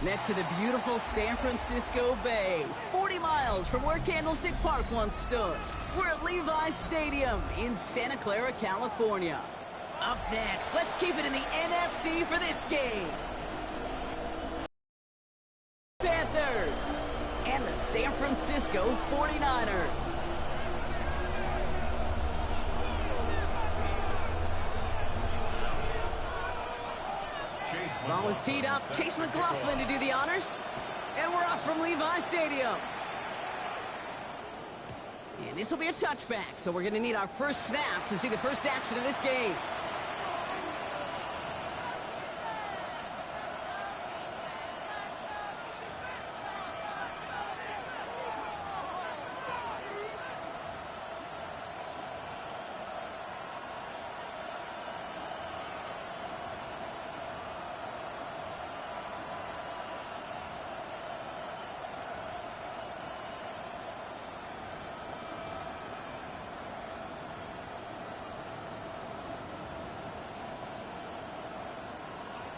next to the beautiful San Francisco Bay, 40 miles from where Candlestick Park once stood. We're at Levi's Stadium in Santa Clara, California. Up next, let's keep it in the NFC for this game. Panthers and the San Francisco 49ers. Ball is teed up. Chase McLaughlin to do the honors. And we're off from Levi's Stadium. And this will be a touchback, so we're going to need our first snap to see the first action of this game.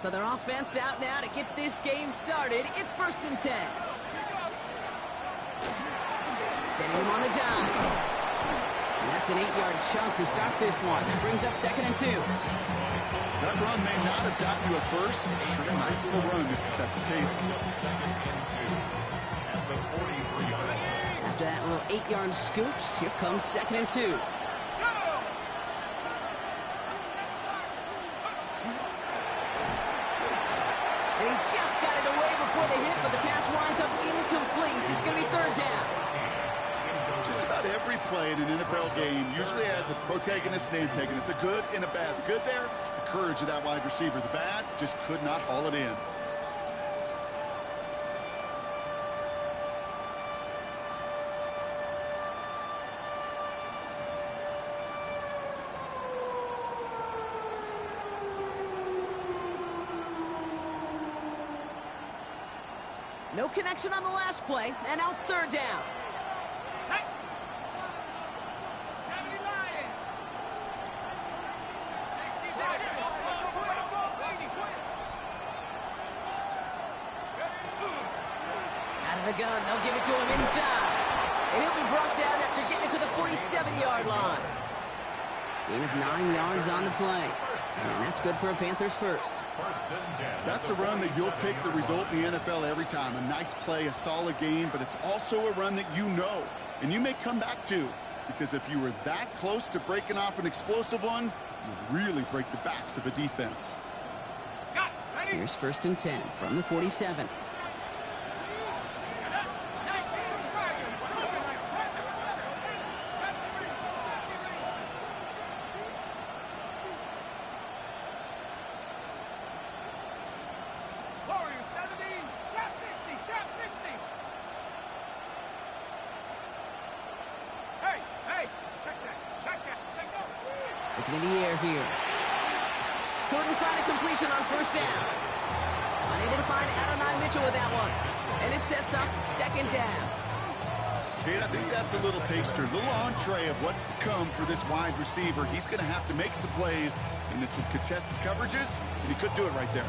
So their offense out now to get this game started. It's 1st and 10. Sending them on the down. And that's an 8-yard chunk to start this one. That brings up 2nd and 2. That run may not have gotten you a first. Sure, a nice little run to set the table. After that little 8-yard scoot, here comes 2nd and 2. Just got it away before the hit, but the pass winds up incomplete. It's going to be 3rd down. Just about every play in an NFL game usually has a protagonist and antagonist, a good and a bad. The good there, the courage of that wide receiver. The bad, just could not haul it in. No connection on the last play, and now it's 3rd down. Out of the gun, they'll give it to him inside. And he'll be brought down after getting it to the 47-yard line. Gain of 9 yards on the play. And that's good for a Panthers first. That's a run that you'll take the result in the NFL every time. A nice play, a solid game, but it's also a run that you know and you may come back to, because if you were that close to breaking off an explosive one, you really break the backs of a defense. Here's 1st and 10 from the 47. Looking in the air here. Couldn't find a completion on 1st down. Unable to find Adonai Mitchell with that one. And it sets up 2nd down. Kate, I think that's a little taster, a little entree of what's to come for this wide receiver. He's going to have to make some plays into some contested coverages, and he could do it right there.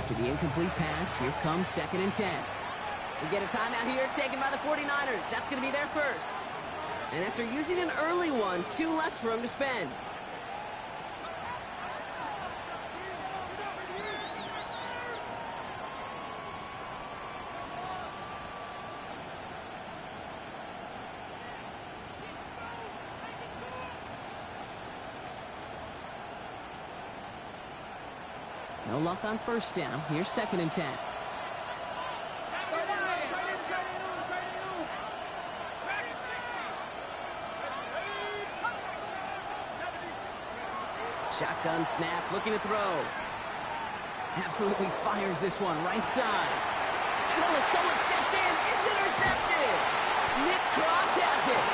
After the incomplete pass, here comes 2nd and 10. We get a timeout here taken by the 49ers. That's going to be their first. And after using an early one, 2 left for him to spend. No luck on 1st down. Here's 2nd and 10. Shotgun snap, looking to throw. Absolutely fires this one right side. Oh, someone stepped in. It's intercepted. Nick Cross has it.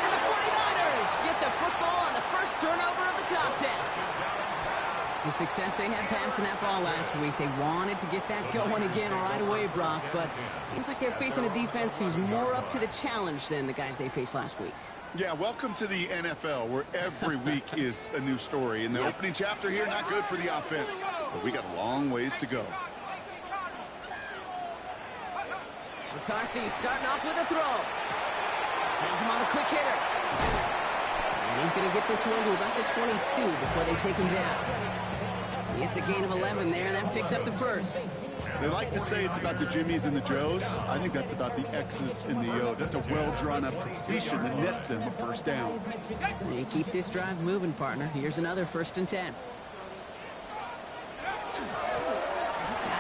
And the 49ers get the football on the first turnover of the contest. The success they had passing that ball last week, they wanted to get that going again right away, Brock, but it seems like they're facing a defense who's more up to the challenge than the guys they faced last week. Yeah, welcome to the NFL, where every week is a new story. In the opening chapter here, not good for the offense, but we got a long ways to go. McCarthy starting off with a throw. Has him on a quick hitter. And he's going to get this one to about the 22 before they take him down. He gets a gain of 11 there, and that picks up the first. They like to say it's about the Jimmies and the Joes. I think that's about the X's and the O's. That's a well-drawn-up completion that nets them a first down. They keep this drive moving, partner. Here's another 1st and 10. Out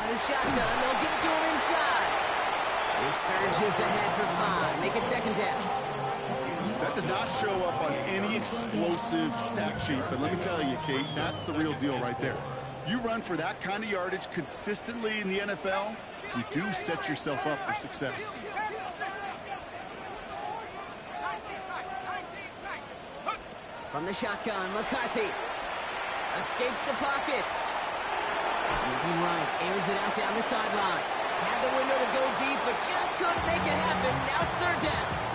of the shotgun, they'll give it to him inside. He surges ahead for 5. Make it 2nd down. That does not show up on any explosive stat sheet, but let me tell you, Kate, that's the real deal right there. You run for that kind of yardage consistently in the NFL, you do set yourself up for success. From the shotgun, McCarthy escapes the pocket. Moving right, airs it out down the sideline. Had the window to go deep, but just couldn't make it happen. Now it's 3rd down.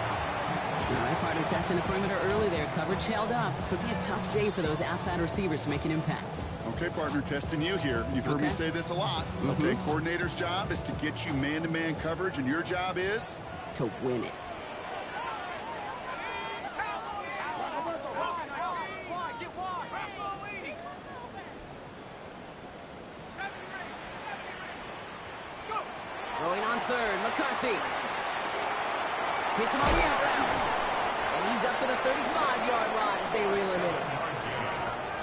All right, partner, testing the perimeter early there. Coverage held up. Could be a tough day for those outside receivers to make an impact. Okay, partner, testing you here. You've heard me say this a lot. Okay, coordinator's job is to get you man-to-man coverage, and your job is? To win it. Going on 3rd, McCarthy. Hits him on the out route. And he's up to the 35-yard line as they reel him in.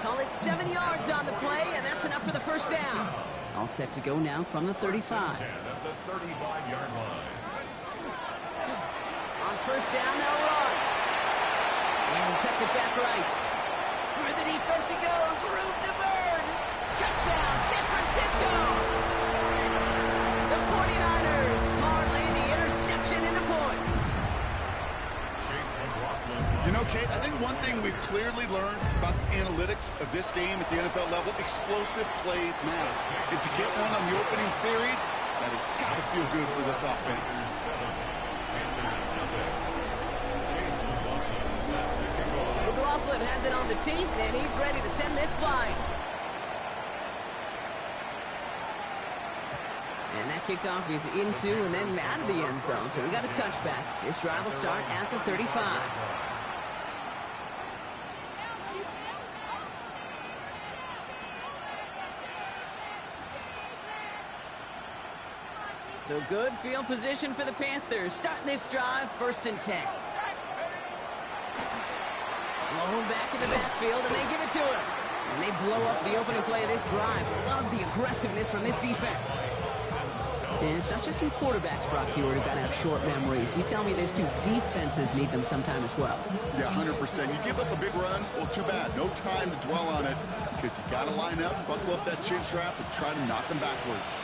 Call it 7 yards on the play, and that's enough for the 1st down. All set to go now from the 35. At the 35-yard line. On 1st down, they'll run. And he cuts it back right. Through the defense he goes. Room to burn. Touchdown, San Francisco. The 49ers parlay the interception into points. You know, Kate, I think one thing we've clearly learned about the analytics of this game at the NFL level, explosive plays matter. And to get one on the opening series, that has got to feel good for this offense. McLaughlin has it on the team, and he's ready to send this flying. And that kickoff is into and then out of the end zone, so we got a touchback. This drive will start at the 35. So good field position for the Panthers. Starting this drive, 1st and 10. Blown back in the backfield, and they give it to him. And they blow up the opening play of this drive. Love the aggressiveness from this defense. And it's not just some quarterbacks, Brock Hewitt, who got to have short memories. You tell me this too, defenses need them sometime as well. Yeah, 100%. You give up a big run, well, too bad. No time to dwell on it because you got to line up, buckle up that chin strap, and try to knock them backwards.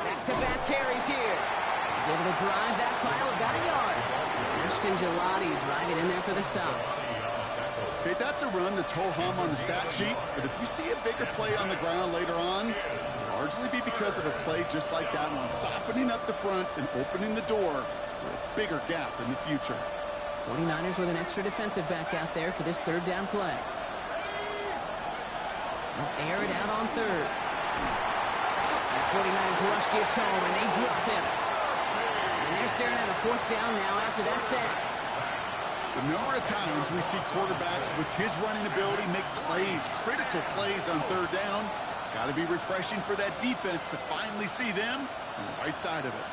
Back-to-back carries here. He's able to drive that pile about a yard. Ashton Gelati drive it in there for the stop. Okay, that's a run that's ho-hum on the stat sheet, but if you see a bigger play on the ground later on, it'll largely be because of a play just like that one, softening up the front and opening the door for a bigger gap in the future. 49ers with an extra defensive back out there for this 3rd down play. They'll air it out on 3rd. The 49ers rush gets home, and they drop him. And they're staring at a 4th down now after that sack. The number of times we see quarterbacks with his running ability make plays, critical plays on 3rd down, it's got to be refreshing for that defense to finally see them on the right side of it.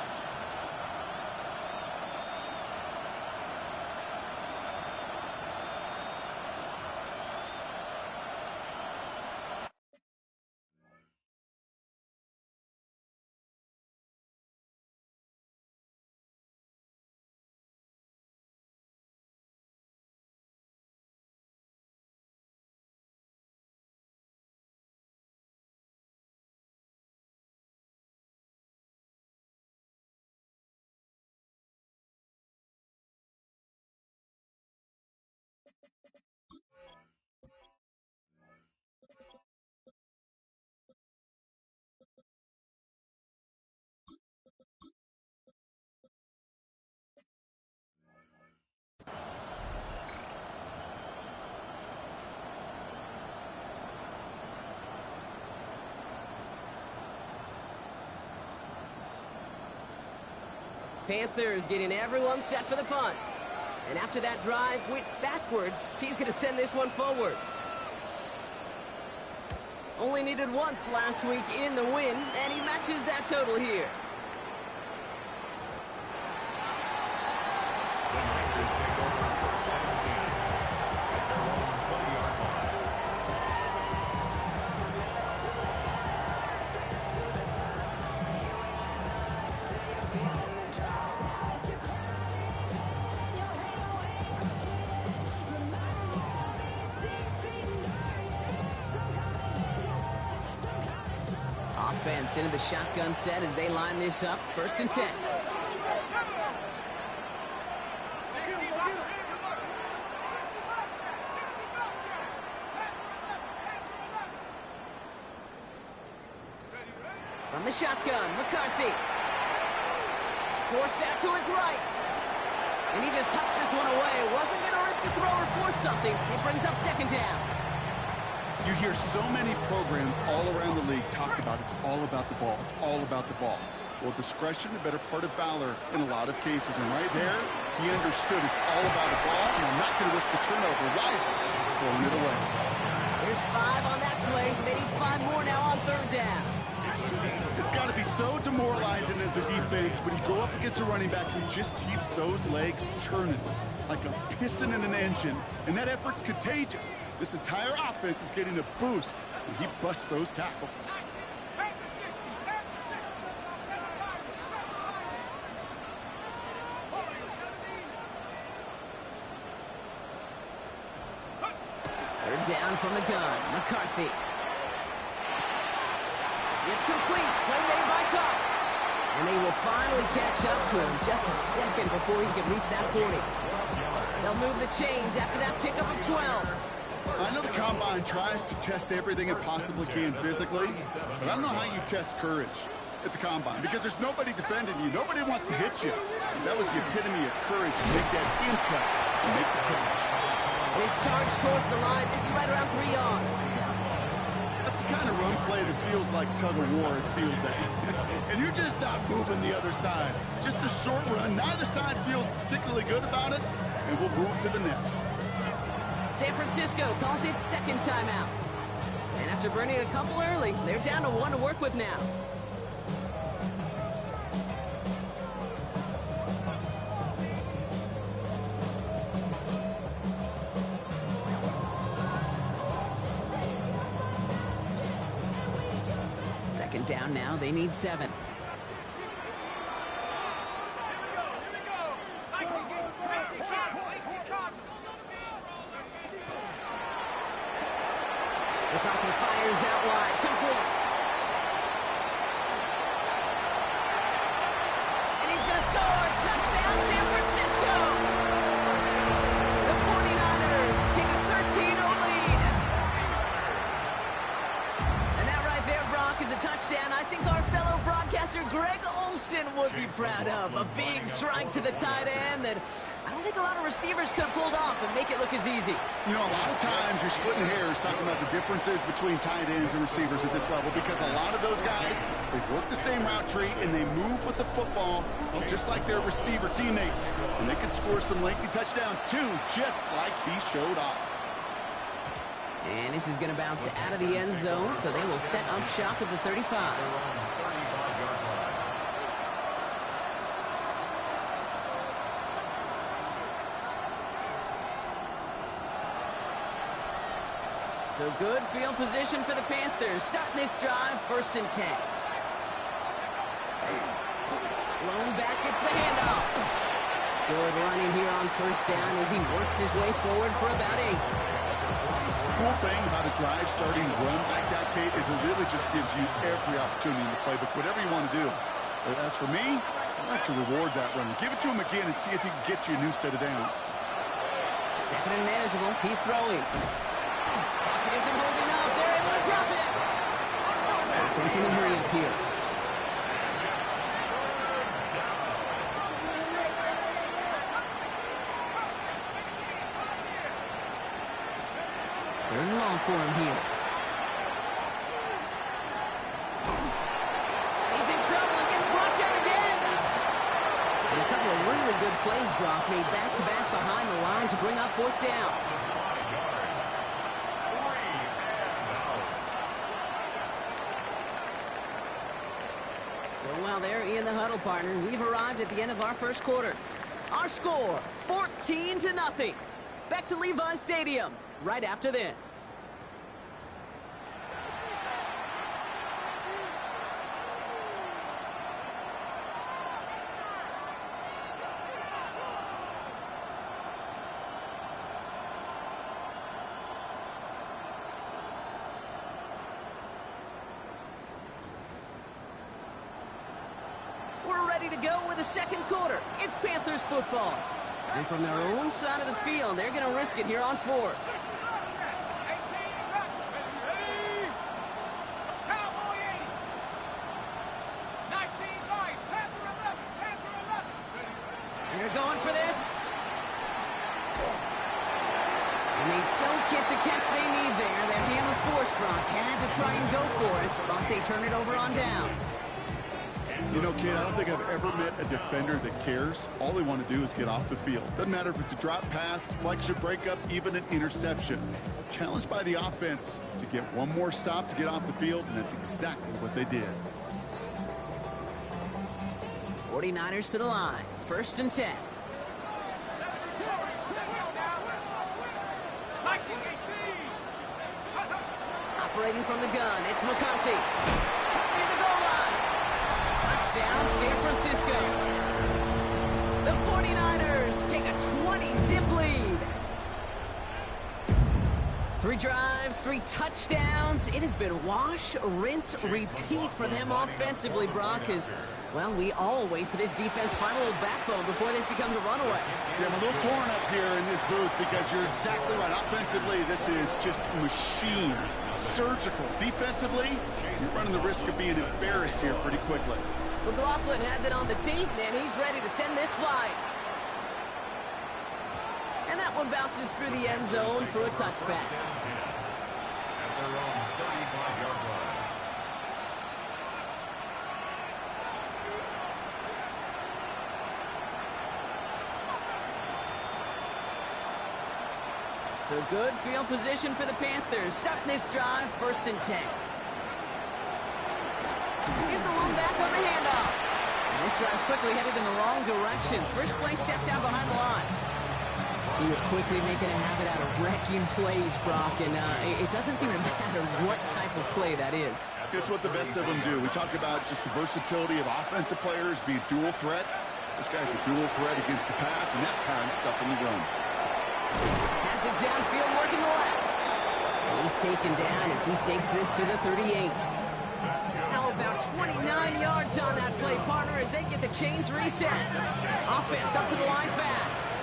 Panthers getting everyone set for the punt. And after that drive went backwards, he's going to send this one forward. Only needed once last week in the win, and he matches that total here. The Niners take over first and 10 at their own 20-yard line. Offense into the shotgun set as they line this up. First and 10. From the shotgun, McCarthy. Forced out to his right. And he just hucks this one away. Wasn't going to risk a throw or force something. It brings up second down. You hear so many programs all around the league talk about it's all about the ball. It's all about the ball. Well, discretion, a better part of valor in a lot of cases. And right there, he understood it's all about the ball, and I'm not going to risk a turnover. Wisely throwing it away. There's 5 on that play. They need 5 more now on third down. It's got to be so demoralizing as a defense when you go up against a running back who just keeps those legs churning like a piston in an engine, and that effort's contagious. This entire offense is getting a boost when he busts those tackles. Third down from the gun. McCarthy. It's complete. Play made by Cup. And they will finally catch up to him just a second before he can reach that 40. They'll move the chains after that pickup of 12. I know the Combine tries to test everything it possibly can physically, but I don't know how you test courage at the Combine because there's nobody defending you. Nobody wants to hit you. That was the epitome of courage to make that impact and make the catch. And his charge towards the line, it's right around 3 yards. That's the kind of run play that feels like tug-of-war at field day. And you're just not moving the other side. Just a short run. Neither side feels particularly good about it, and we'll move to the next. San Francisco calls it second timeout. And after burning a couple early, they're down to 1 to work with now. Second down now, they need 7. McCarthy fires out wide, complete. And he's going to score. Touchdown, San Francisco. The 49ers take a 13-0 lead. And that right there, Brock, is a touchdown I think our fellow broadcaster Greg Olsen would be proud of. A big strike to the tight end that I don't think a lot of receivers could have pulled off and make it look as easy. You know, a lot of times you're splitting hairs talking about the differences between tight ends and receivers at this level because a lot of those guys, they work the same route tree and they move with the football just like their receiver teammates. And they can score some lengthy touchdowns too, just like he showed off. And this is going to bounce out of the end zone, so they will set up shop at the 35. So good field position for the Panthers. Starting this drive, first and 10. Blown back, it's the handoff. Good running here on first down as he works his way forward for about 8. Cool thing about a drive starting run like that, Kate, is it really just gives you every opportunity in the playbook, whatever you want to do. But as for me, I like to reward that run. Give it to him again and see if he can get you a new set of downs. Second and manageable. He's throwing. Pocket isn't holding up. They're able to drop it. Offense in a hurry up here. Third and long for him here. He's in trouble and gets brought down again. And good plays, Brock, made back-to-back behind the line to bring up fourth down. So while they're in the huddle, partner, we've arrived at the end of our first quarter. Our score, 14-0. Back to Levi's Stadium right after this. We're ready to go with the second quarter. It's Panthers football. And from their own side of the field, they're going to risk it here on fourth. They're going for this. And they don't get the catch they need there. Their hand was forced, Brock. Had to try and go for it, but they turn it over on downs. You know, kid, I don't think I've ever met a defender that cares. All they want to do is get off the field. Doesn't matter if it's a drop pass, deflection, breakup, even an interception. Challenged by the offense to get one more stop to get off the field, and that's exactly what they did. 49ers to the line. 1st and 10. Operating from the gun, it's McCarthy. Cut near the goal line. Touchdown, San Francisco. The 49ers take a 20-zip lead. 3 drives, 3 touchdowns. It has been wash, rinse, repeat for them offensively, Brock, as, well, we all wait for this defense to find a little backbone before this becomes a runaway. Yeah, I'm a little torn up here in this booth because you're exactly right. Offensively, this is just machine, surgical. Defensively, you're running the risk of being embarrassed here pretty quickly. McLaughlin has it on the team, and he's ready to send this flying. And that one bounces through the end zone for a touchback. At their own 35-yard line. So good field position for the Panthers. Starting this drive, 1st and 10. Here's the one back on the handoff. And this drive's quickly headed in the wrong direction. First play set down behind the line. He was quickly making a habit out of wrecking plays, Brock, and it doesn't seem to matter what type of play that is. It's what the best of them do. We talk about just the versatility of offensive players being dual threats. This guy's a dual threat against the pass, and that time stuffing the run. Has it downfield, working the left. And he's taken down as he takes this to the 38. Now about 29 yards on that play, partner, as they get the chains reset. Offense up to the line fast.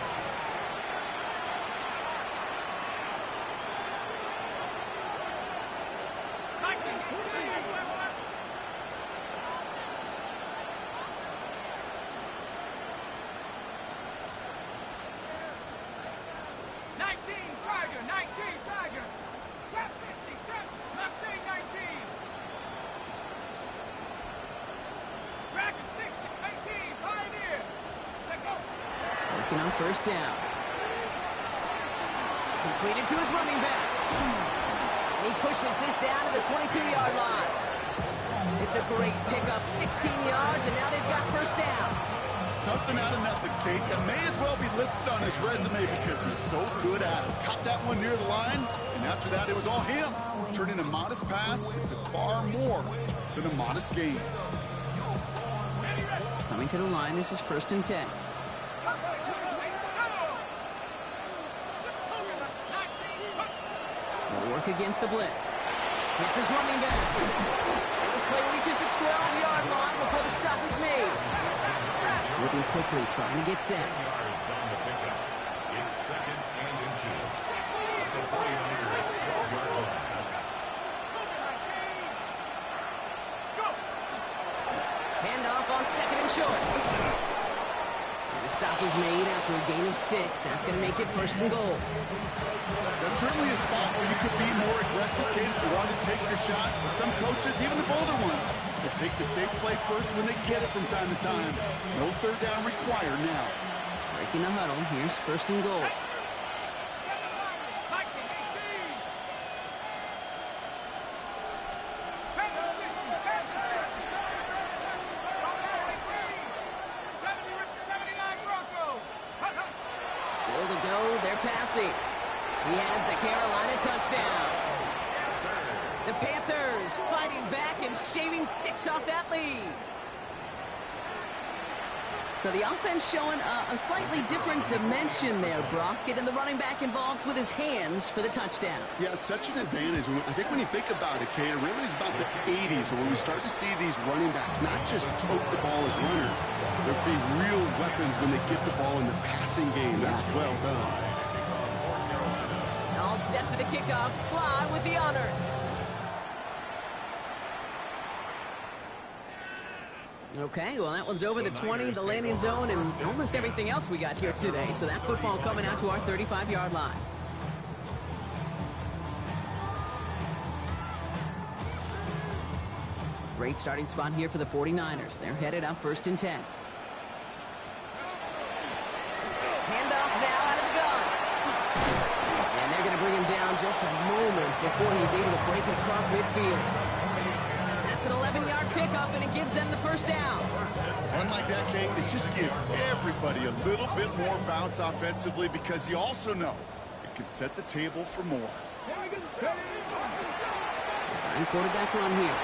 On 1st down. Completed to his running back. And he pushes this down to the 22-yard line. It's a great pickup, 16 yards, and now they've got 1st down. Something out of nothing, Kate. That may as well be listed on his resume because he's so good at it. Caught that one near the line, and after that, it was all him. Turning a modest pass into far more than a modest gain. Coming to the line, this is 1st and 10. Work against the blitz. Hits his running back. And this play reaches the 12-yard line before the stop is made. Moving quickly, trying to get set. Yards on the pickup. It's 2nd and inches. The 49ers 12-yard line. Handoff on 2nd and short. And the stop is made after a gain of 6. That's going to make it 1st and goal. That's certainly a spot where you could be more aggressive, kid, if you want to take your shots. But some coaches, even the bolder ones, will take the safe play first when they get it from time to time. No 3rd down required now. Breaking the huddle. Here's first and goal. Goal to go. They're passing. He has the Carolina touchdown. The Panthers fighting back and shaving 6 off that lead. So the offense showing a slightly different dimension there, Brock. Getting the running back involved with his hands for the touchdown. Yeah, such an advantage. I think when you think about it, Kate, it really is about the 80s when we start to see these running backs not just tote the ball as runners. They'll be real weapons when they get the ball in the passing game. That's well done. All set for the kickoff. Sly with the honors. Okay, well, that one's over the 20, the landing zone, and almost everything else we got here today. So that football coming out to our 35-yard line. Great starting spot here for the 49ers. They're headed up 1st and 10. Handoff now out of the gun. And they're going to bring him down just a moment before he's able to break it across midfield. It's an 11-yard pickup, and it gives them the first down. Run like that, Kate, it just gives everybody a little bit more bounce offensively because you also know it can set the table for more. Design quarterback run here.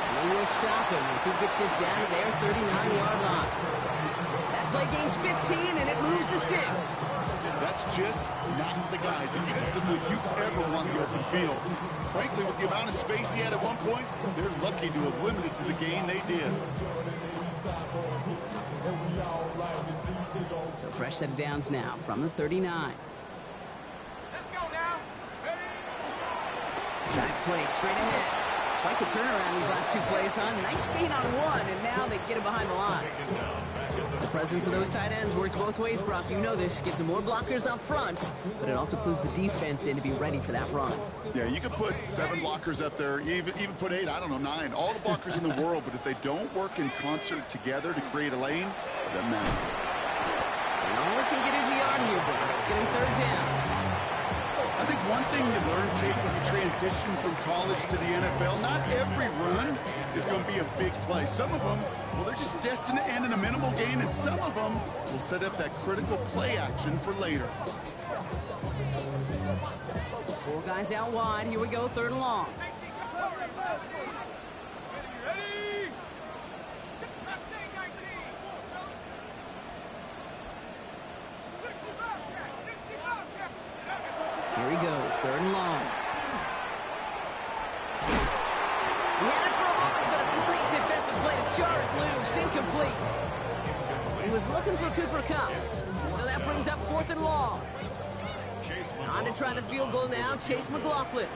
And they will stop him as he gets this down to their 39-yard line. That play gains 15, and it moves the sticks. That's just not the guy defensively you ever want the open field. Frankly, with the amount of space he had at one point, they're lucky to have limited to the gain they did. So fresh set of downs now from the 39. Let's go now. Dive play straight ahead. Quite the turnaround these last 2 plays, huh? Nice gain on one, and now they get him behind the line. The presence of those tight ends works both ways, Brock. You know this. Gives them more blockers up front, but it also clues the defense in to be ready for that run. Yeah, you could put 7 blockers up there, even put 8, I don't know, 9. All the blockers in the world, but if they don't work in concert together to create a lane, it doesn't matter. And all it can get is a yard here, Brock. It's going to be 3rd down. I think one thing you learn, Kate, with the transition from college to the NFL, not every run is going to be a big play. Some of them, well, they're just destined to end in a minimal gain, and some of them will set up that critical play action for later. 4 guys out wide. Here we go, 3rd and long. Here he goes, 3rd and long. He had it for a moment, but a great defensive play to jar it loose. Incomplete. He was looking for Cooper Kupp, so that brings up 4th and long. On to try the field goal now, Chase McLaughlin.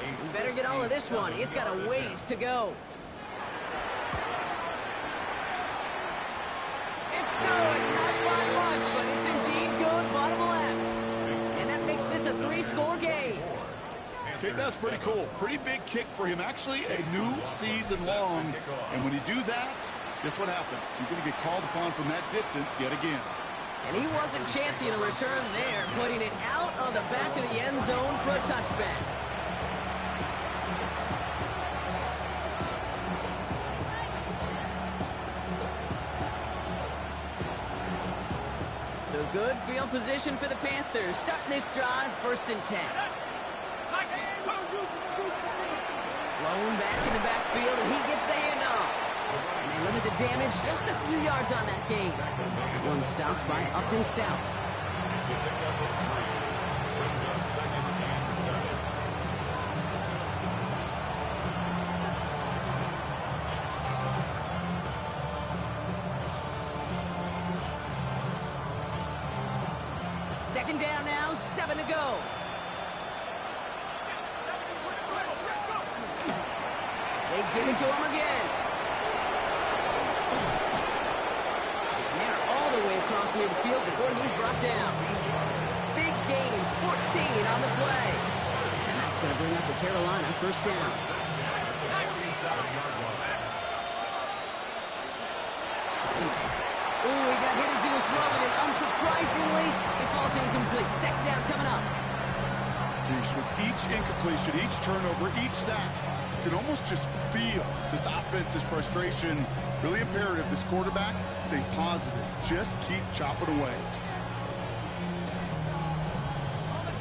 He better get all of this one. It's got a ways to go. It's good. Not by much, but it's indeed good. Bottom left. And that makes this a 3-score game. Okay, that's pretty cool. Pretty big kick for him. Actually, a new season long. And when you do that, guess what happens? You're going to get called upon from that distance yet again. And he wasn't chancing a return there, putting it out on the back of the end zone for a touchback. So good field position for the Panthers. Starting this drive, 1st and 10. Blown back in the backfield, and he gets the handoff. And they limit the damage just a few yards on that gain. One stopped by Upton Stout. Second down now, 7 to go. They give it to him again. And they're all the way across midfield before he's brought down. Big gain, 14 on the play. And that's going to bring up the Carolina 1st down. Ooh, he got hit as he was throwing it. Unsurprisingly, it falls incomplete. Second down coming up. With each incompletion, each turnover, each sack, you can almost just feel this offense's frustration. Really imperative this quarterback stay positive. Just keep chopping away.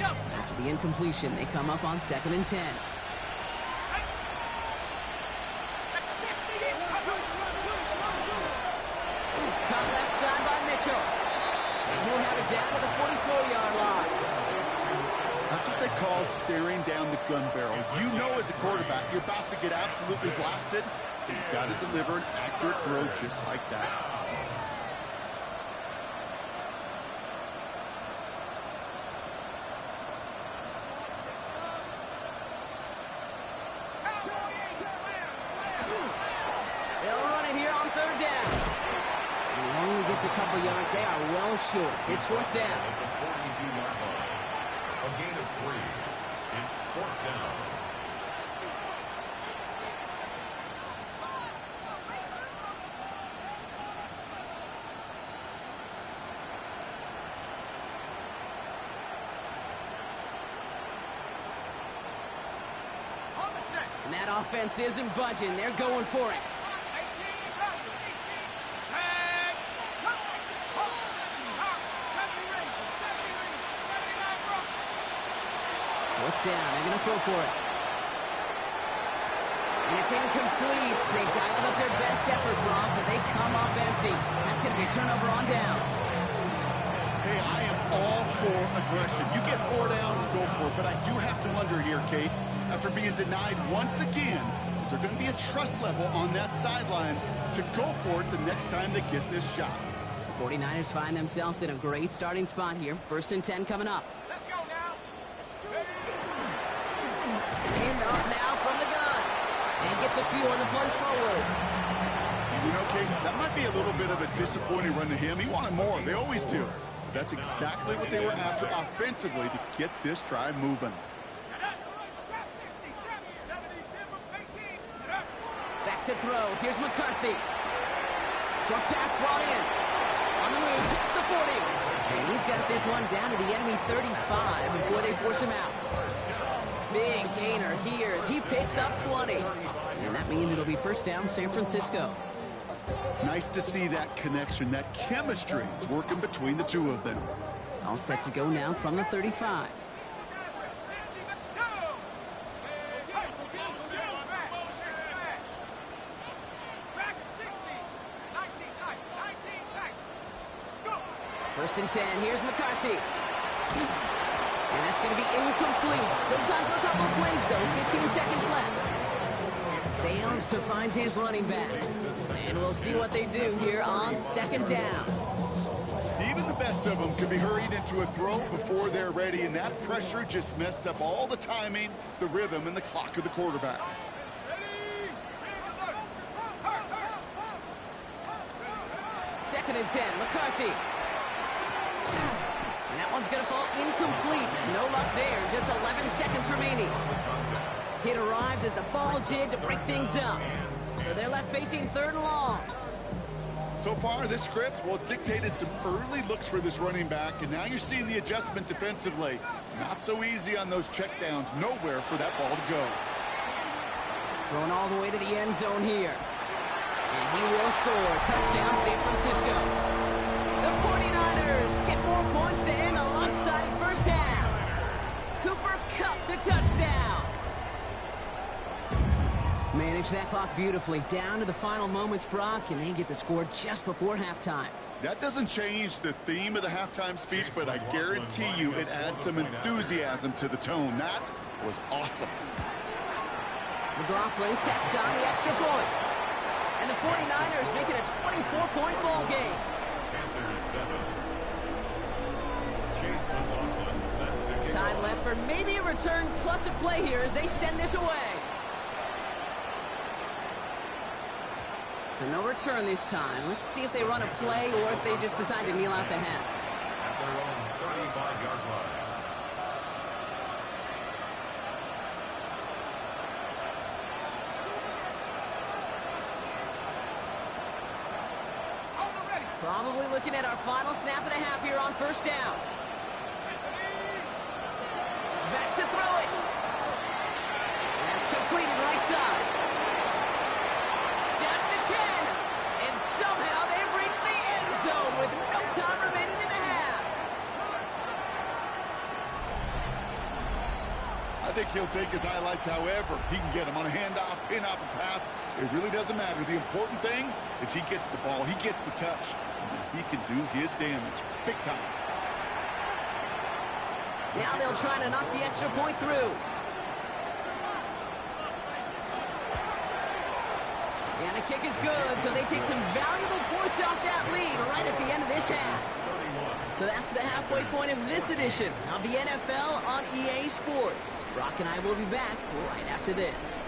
After the incompletion, they come up on 2nd and 10. It's caught left side by Mitchell. And he'll have it down to the 44-yard line. That's what they call staring down the gun barrels. You know as a quarterback, you're about to get absolutely blasted. You've got to deliver an accurate throw just like that. They'll run it here on 3rd down. And he only gets a couple yards. They are well short. It's 4th down. At the 42-yard line. A gain of 3. It's 4th down. And that offense isn't budging. They're going for it. 4th down. They're going to throw for it. And it's incomplete. They dialed up their best effort, Brock, but they come up empty. That's going to be a turnover on downs. Hey, I am all for aggression. You get 4 downs, go for it. But I do have to wonder here, Kate, after being denied once again, is there going to be a trust level on that sidelines to go for it the next time they get this shot? The 49ers find themselves in a great starting spot here. 1st and 10 coming up. Let's go now. And off now from the gun. And gets a few on the plunge forward. You know, Kate, that might be a little bit of a disappointing run to him. He wanted more. They always do. That's exactly what they were after offensively to get this drive moving. Back to throw. Here's McCarthy. Short pass brought in. On the move, past the 40. And he's got this one down to the enemy 35 before they force him out. Big gainer here as he picks up 20. And that means it'll be 1st down San Francisco. Nice to see that connection, that chemistry working between the two of them. All set to go now from the 35. First and 10. Here's McCarthy. And that's going to be incomplete. Still time for a couple of plays, though. 15 seconds left. Fails to find his running back. And we'll see what they do here on 2nd down. Even the best of them could be hurried into a throw before they're ready, and that pressure just messed up all the timing, the rhythm, and the clock of the quarterback. 2nd and 10. McCarthy. And that one's going to fall incomplete. No luck there. Just 11 seconds remaining. It arrived as the ball did to break things up. So they're left facing 3rd and long. So far, this script, well, it's dictated some early looks for this running back, and now you're seeing the adjustment defensively. Not so easy on those checkdowns. Nowhere for that ball to go. Thrown all the way to the end zone here. And he will score. Touchdown, San Francisco. The 49ers get more points to end a lopsided 1st half. Cooper Kupp the touchdown. Manage that clock beautifully. Down to the final moments, Brock, and they get the score just before halftime. That doesn't change the theme of the halftime speech, but I guarantee you it adds some enthusiasm to the tone. That was awesome. McLaughlin sets on the extra point. And the 49ers make it a 24-point ball game. Panthers 7. Chase McLaughlin set to kick Time off. left for maybe a return plus a play here as they send this away. So no return this time. Let's see if they run a play or if they just decide to kneel out the half. At their own 35-yard line. Probably looking at our final snap of the half here on first down. Back to throw it. That's completed right side. Down to the 10. And somehow they've reached the end zone with no time remaining in the half. I think he'll take his highlights however he can get them on a handoff, pin off a pass. It really doesn't matter. The important thing is he gets the ball, he gets the touch. He can do his damage big time. Now they'll try to knock the extra point through. And the kick is good, so they take some valuable points off that lead right at the end of this half. So that's the halfway point of this edition of the NFL on EA Sports. Brock and I will be back right after this.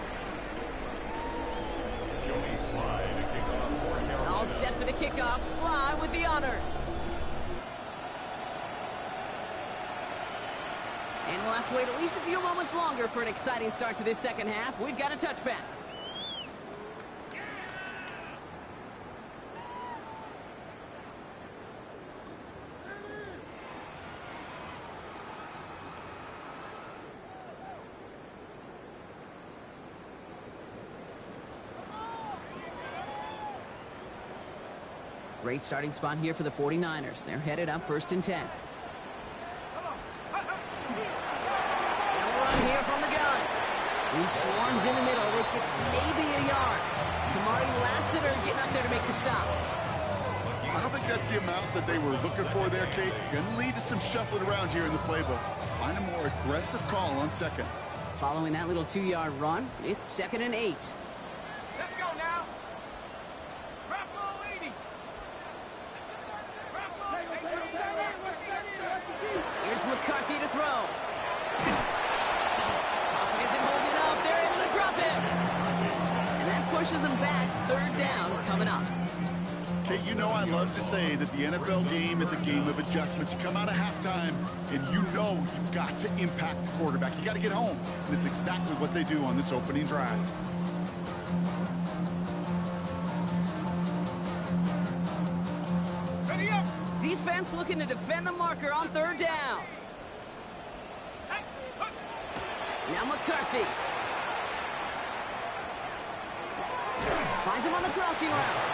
Joey Sly to kick off for Carolina. All set for the kickoff. Sly with the honors. And we'll have to wait at least a few moments longer for an exciting start to this second half. We've got a touchback. Great starting spot here for the 49ers. They're headed up 1st and 10. They'll run here from the gun. He swarms in the middle. This gets maybe a yard. Kamari Lassiter getting up there to make the stop. I don't think that's the amount that they were looking for there, Kate. Going to lead to some shuffling around here in the playbook. Find a more aggressive call on second. Following that little 2-yard run, it's 2nd and 8. Let's go now. Here's McCarthy to throw. Pocket isn't holding up. They're able to drop it. And that pushes them back. 3rd down coming up. Kate, you know I love to say that the NFL game is a game of adjustments. You come out of halftime, and you know you've got to impact the quarterback. You got to get home. And it's exactly what they do on this opening drive. Ready up. Defense looking to defend the marker on 3rd down. Now McCarthy. Finds him on the crossing route.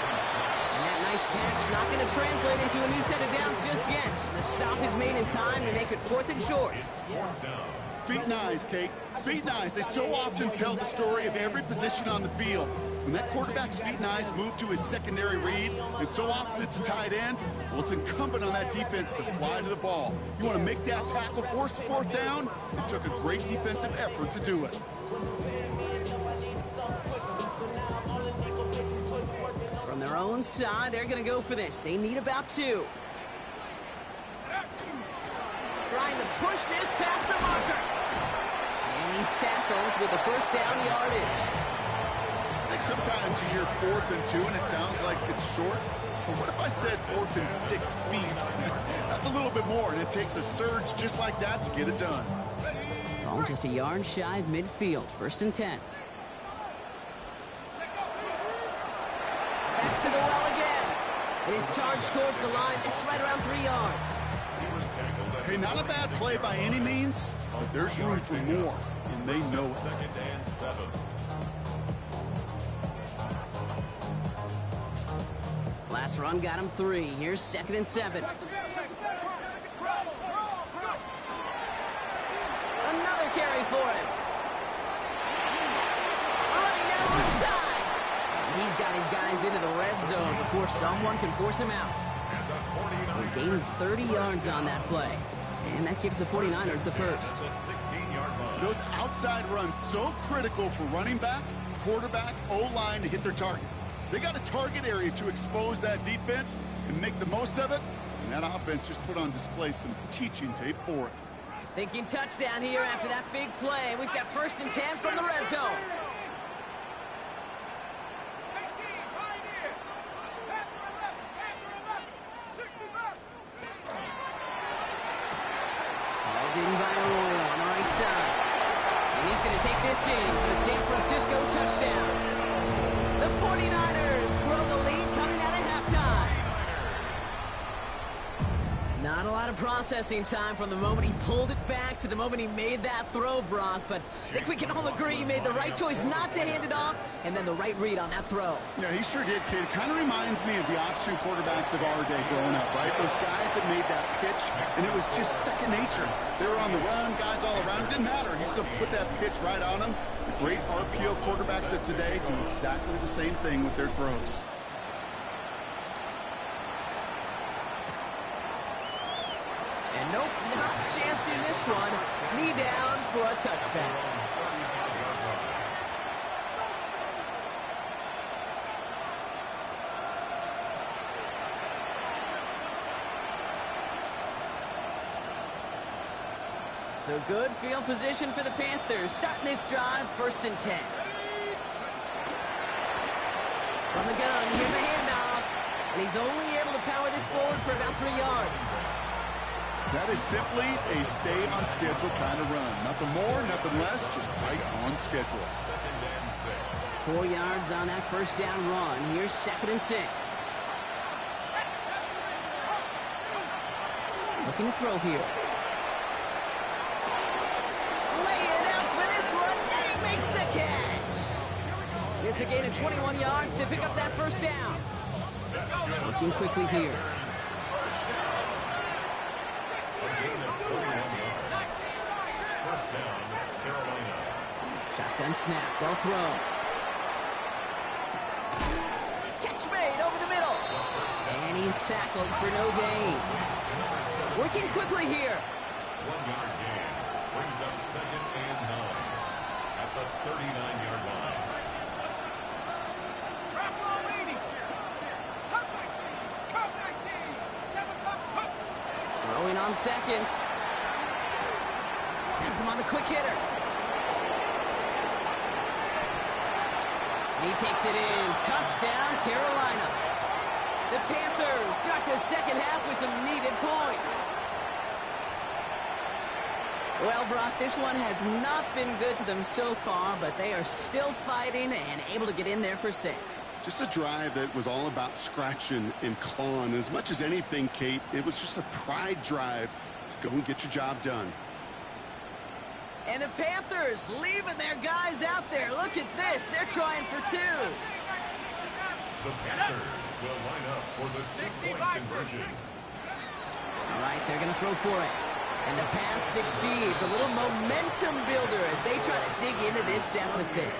And that nice catch not going to translate into a new set of downs just yet. The stop is made in time to make it 4th and short. Feet and eyes, Kate. Feet and eyes. They so often tell the story of every position on the field. When that quarterback's feet and eyes move to his secondary read, and so often it's a tight end, well, it's incumbent on that defense to fly to the ball. You want to make that tackle, force the 4th down? It took a great defensive effort to do it. From their own side, they're going to go for this. They need about 2. Trying to push this past the marker. And he's tackled with the 1st down yardage. I think sometimes you hear 4th and 2 and it sounds like it's short. But what if I said 4th and 6 feet? That's a little bit more, and it takes a surge just like that to get it done. Oh, just a yard shy of midfield. 1st and 10. Back to the well again. It is charged towards the line. It's right around 3 yards. Hey, not a bad play by any means, but there's room for more, and they know it. 2nd and 7. Last run got him 3. Here's 2nd and 7. Another carry for him. Running down the side. He's got his guys into the red zone before someone can force him out. So he gained 30 yards on that play. And that gives the 49ers the first. Those outside runs so critical for running back, quarterback, O-line to hit their targets. They got a target area to expose that defense and make the most of it. And that offense just put on display some teaching tape for it. Thinking touchdown here after that big play. We've got 1st and 10 from the red zone. Hauled in by Arroyo on the right side. And he's going to take this in for the San Francisco touchdown. The 49ers grow the lead coming out of halftime. lot of processing time from the moment he pulled it back to the moment he made that throw, Brock. But I think we can all agree he made the right choice not to hand it off, and then the right read on that throw. Yeah, he sure did, kid. Kind of reminds me of the option quarterbacks of our day growing up, right? Those guys that made that pitch, and it was just second nature. They were on the run, guys all around. It didn't matter. He's going to put that pitch right on them. The great RPO quarterbacks of today do exactly the same thing with their throws. And nope, not chancing this one. Knee down for a touchback. So good field position for the Panthers. Starting this drive, 1st and 10. From the gun, here's a handoff. And he's only able to power this forward for about 3 yards. That is simply a stay-on-schedule kind of run. Nothing more, nothing less, just right on schedule. 4 yards on that first down run. Here's 2nd and 6. Looking to throw here. Lay it out for this one, and he makes the catch. It's a gain of 21 yards to pick up that first down. Looking quickly here. Shotgun snap, they'll throw. Catch made over the middle. And he's tackled for no gain. Working quickly here. 1 yard gain. Brings up 2nd and 9 at the 39-yard line. Throwing on seconds. Has him on the quick hitter. He takes it in. Touchdown, Carolina. The Panthers start the second half with some needed points. Well, Brock, this one has not been good to them so far, but they are still fighting and able to get in there for 6. Just a drive that was all about scratching and clawing. As much as anything, Kate, it was just a pride drive to go and get your job done. And the Panthers leaving their guys out there. Look at this. They're trying for 2. The Panthers will line up for the 6-point conversion. All right, they're going to throw for it. And the pass succeeds. A little momentum builder as they try to dig into this deficit.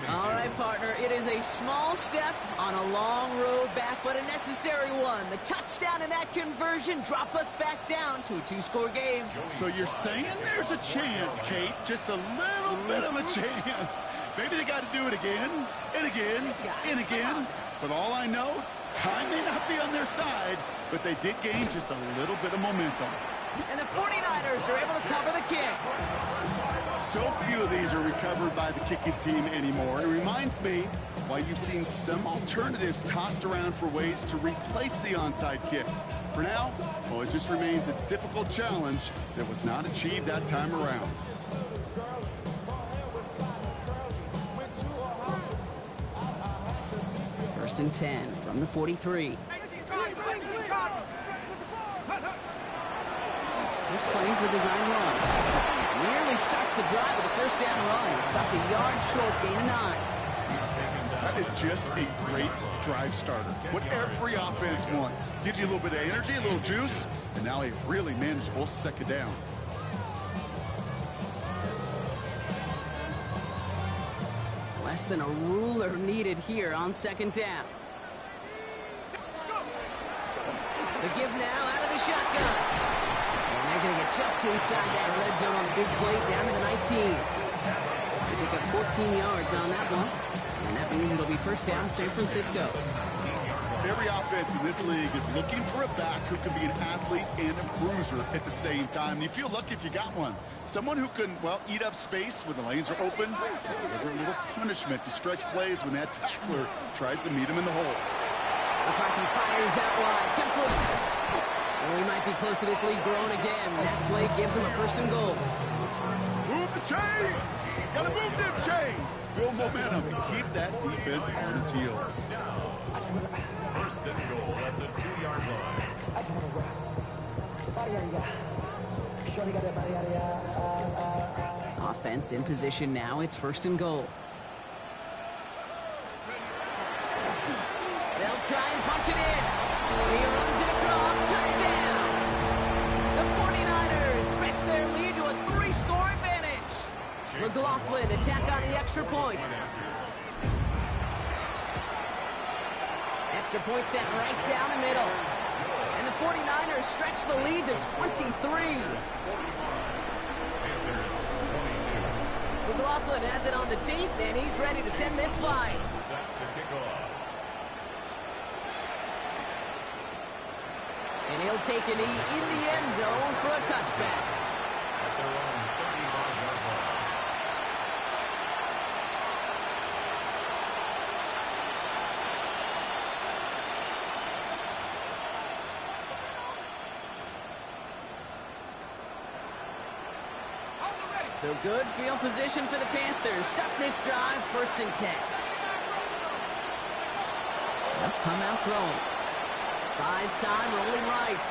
All right, partner, it is a small step on a long road back, but a necessary one. The touchdown and that conversion drop us back down to a 2-score game. So you're saying there's a chance, Kate, just a little bit of a chance. Maybe they got to do it again, and again, and again. But all I know, time may not be on their side, but they did gain just a little bit of momentum. And the 49ers are able to cover the kick. So few of these are recovered by the kicking team anymore. It reminds me why you've seen some alternatives tossed around for ways to replace the onside kick. For now, well, it just remains a difficult challenge that was not achieved that time around. First and 10 from the 43. Here's plays the design run. Nearly starts the drive with a first down run. Stopped a yard short, gain of 9. That is just a great drive starter. What every offense wants. Gives you a little bit of energy, a little juice, and now a really manageable second down. Less than a ruler needed here on second down. The give now out of the shotgun. And they're going to get just inside that red zone on the big play down to the 19. They pick up 14 yards on that one. And that means it'll be first down San Francisco. Every offense in this league is looking for a back who can be an athlete and a bruiser at the same time. You feel lucky if you got one. Someone who can, well, eat up space when the lanes are open, deliver a little punishment to stretch plays when that tackler tries to meet him in the hole. McCarthy fires out wide, complete. And we might be close to this lead growing again. That play gives them a first and goal. Move the chains! Gotta move them chains! Build momentum and keep that defense on its heels. First and goal at the 2-yard line. Offense in position now. It's first and goal. They'll try and punch it in. He runs it across. Touchdown! The 49ers stretch their lead to a 3-score advantage. McLaughlin attack on the extra point. Extra point set right down the middle. And the 49ers stretch the lead to 23. McLaughlin has it on the tee, and he's ready to send this flying. Set to kick off. And he'll take a knee in the end zone for a touchback. At their own 35-yard line. So good field position for the Panthers. Start this drive, first and 10. They'll come out throwing. Buys time, rolling right.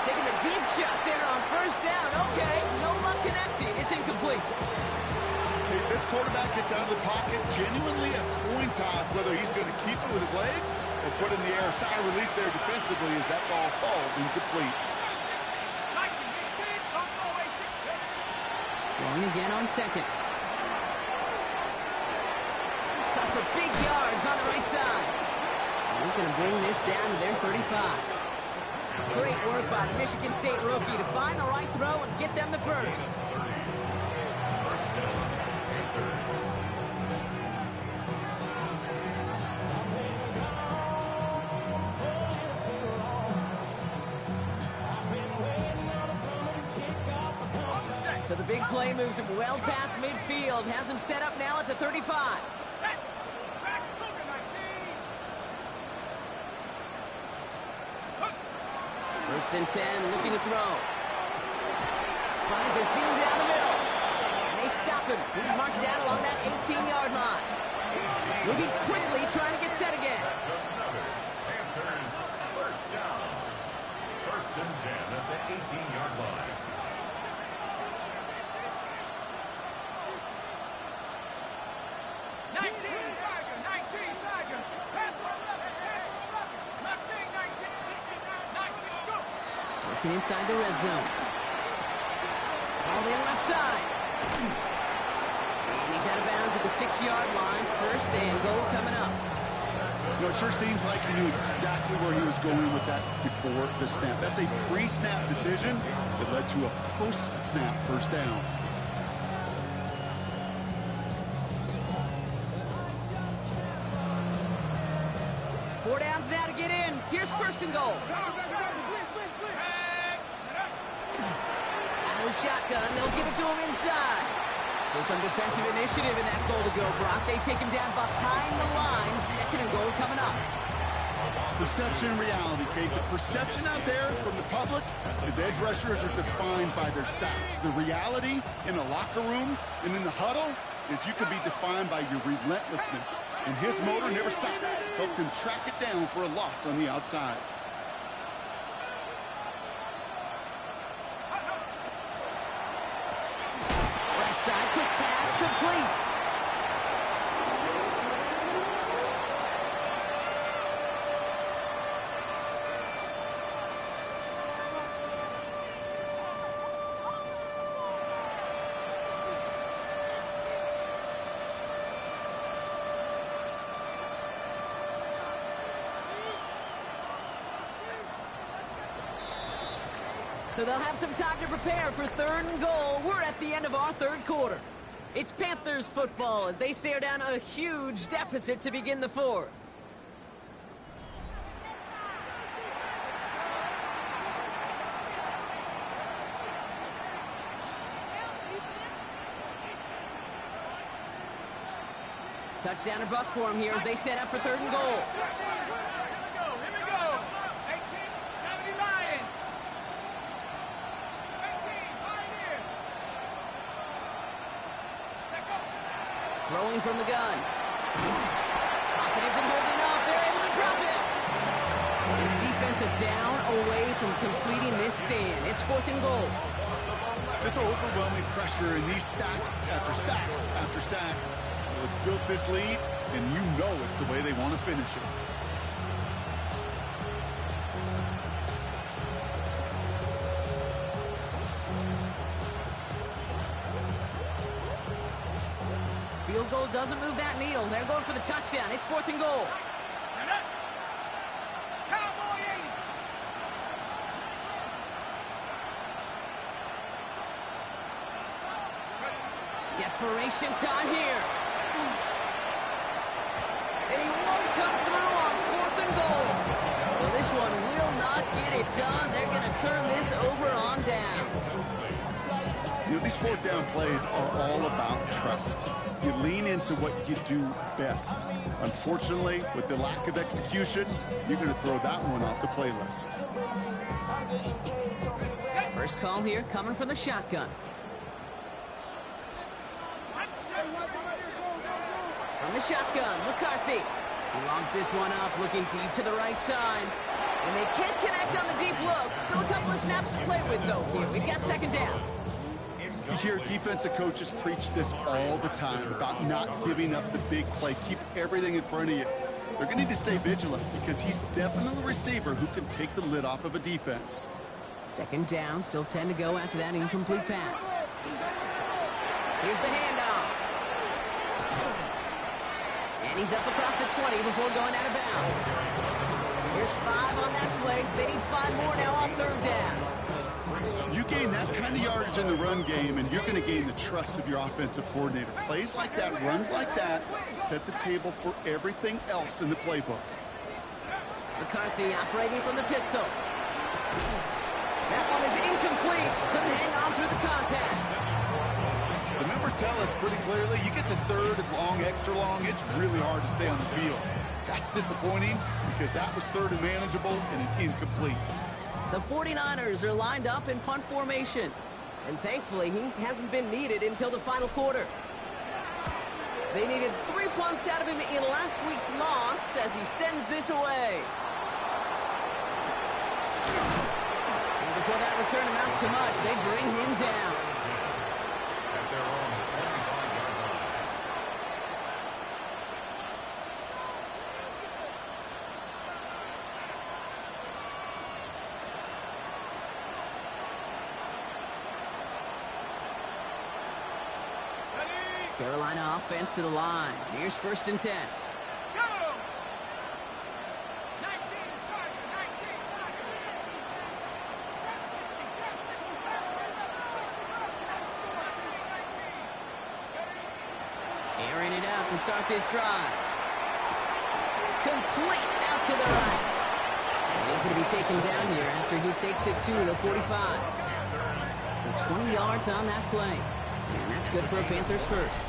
Taking a deep shot there on first down. Okay, no luck connecting. It's incomplete. Okay, this quarterback gets out of the pocket. Genuinely a coin toss whether he's going to keep it with his legs or put it in the air. Sigh of relief there defensively as that ball falls incomplete. Throwing again on second. Cut for big yards on the right side. And he's going to bring this down to their 35. Great work by the Michigan State rookie to find the right throw and get them the first. First down, Panthers. So the big play moves him well past midfield. Has him set up now at the 35. First and 10, looking to throw. Finds a seam down the middle. And they stop him. He's marked down along that 18-yard line. Moving quickly, trying to get set again. That's another Panthers first down. First and 10 at the 18-yard line. Working inside the red zone. Ball in left side. And he's out of bounds at the 6-yard line. First and goal coming up. You know, it sure seems like he knew exactly where he was going with that before the snap. That's a pre-snap decision that led to a post-snap first down. Four downs now to get in. Here's first and goal. Out of the shotgun, they'll give it to him inside. So some defensive initiative in that goal to go, Brock. They take him down behind the line. Second and goal coming up. Perception and reality, Kate. The perception out there from the public is edge rushers are defined by their sacks. The reality in the locker room and in the huddle is you can be defined by your relentlessness. And his motor never stopped. Helped him track it down for a loss on the outside. Right side, quick pass, complete. So they'll have some time to prepare for third and goal. We're at the end of our third quarter. It's Panthers football as they stare down a huge deficit to begin the fourth. Touchdown or bust for them here as they set up for third and goal. Here we go. 18. Throwing from the gun. Pocket isn't holding up. They're able to drop it. And the defense a down away from completing this stand. It's 4th and goal. This overwhelming pressure and these sacks after sacks after sacks. Well, it's built this lead, and you know it's the way they want to finish it. Field goal doesn't move that needle. They're going for the touchdown. It's 4th and goal. Desperation time here. And he won't come through on 4th and goal. So this one will not get it done. They're going to turn this over on down. You know, these 4th down plays are all about trust. You lean into what you do best. Unfortunately, with the lack of execution, you're going to throw that one off the playlist. First call here coming from the shotgun. From the shotgun, McCarthy. He longs this one up, looking deep to the right side. And they can't connect on the deep look. Still a couple of snaps to play with, though, here. We've got 2nd down. You hear defensive coaches preach this all the time about not giving up the big play. Keep everything in front of you. They're going to need to stay vigilant because he's definitely a receiver who can take the lid off of a defense. 2nd down, still 10 to go after that incomplete pass. Here's the handoff. And he's up across the 20 before going out of bounds. Here's 5 on that play. They need 5 more now on 3rd down. You gain that kind of yardage in the run game, and you're going to gain the trust of your offensive coordinator. Plays like that, runs like that, set the table for everything else in the playbook. McCarthy operating from the pistol. That one is incomplete. Couldn't hang on through the contact. The numbers tell us pretty clearly, you get to 3rd and long, extra long, it's really hard to stay on the field. That's disappointing because that was 3rd and manageable and an incomplete. The 49ers are lined up in punt formation. And thankfully, he hasn't been needed until the final quarter. They needed 3 punts out of him in last week's loss as he sends this away. And before that return amounts to much, they bring him down. Carolina offense to the line. Here's 1st and 10. Go! 19, Airing it out to start this drive. Complete out to the right. He's going to be taken down here after he takes it to the 45. So 20 yards on that play. And that's good for a Panthers first.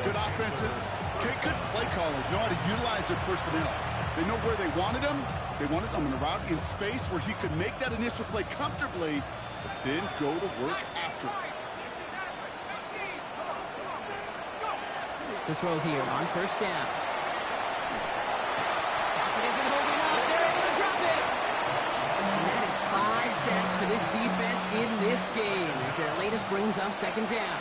Good offenses. Okay, good play callers know how to utilize their personnel. They know where they wanted them. They wanted them in a route in space where he could make that initial play comfortably, but then go to work after it. To throw here on 1st down. Pocket isn't holding up. They're able to drop it. And that is 5 sacks for this defense in this game as their latest brings up 2nd down.